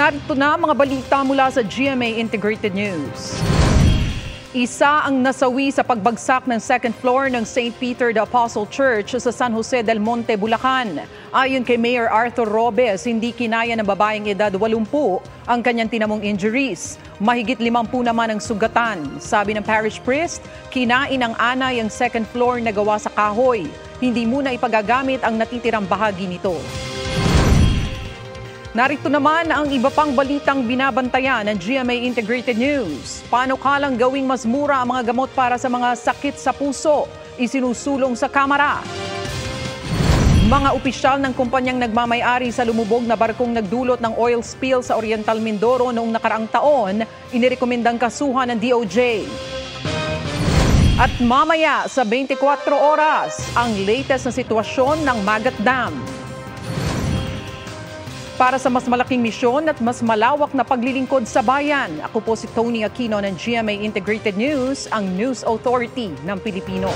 Narito na mga balita mula sa GMA Integrated News. Isa ang nasawi sa pagbagsak ng second floor ng St. Peter the Apostle Church sa San Jose del Monte, Bulacan. Ayon kay Mayor Arthur Robes, hindi kinaya ng babaeng edad 80 ang kanyang tinamong injuries. Mahigit 50 naman ang sugatan. Sabi ng parish priest, kinain ng anay ang second floor na gawa sa kahoy. Hindi muna ipagagamit ang natitirang bahagi nito. Narito naman ang iba pang balitang binabantayan ng GMA Integrated News. Panukalang gawing mas mura ang mga gamot para sa mga sakit sa puso, isinusulong sa Kamara. Mga opisyal ng kumpanyang nagmamay-ari sa lumubog na barkong nagdulot ng oil spill sa Oriental Mindoro noong nakaraang taon, inirekomendang kasuhan ng DOJ. At mamaya sa 24 oras, ang latest na sitwasyon ng Magat Dam. Para sa mas malaking misyon at mas malawak na paglilingkod sa bayan, ako po si Tony Aquino ng GMA Integrated News, ang News Authority ng Pilipino.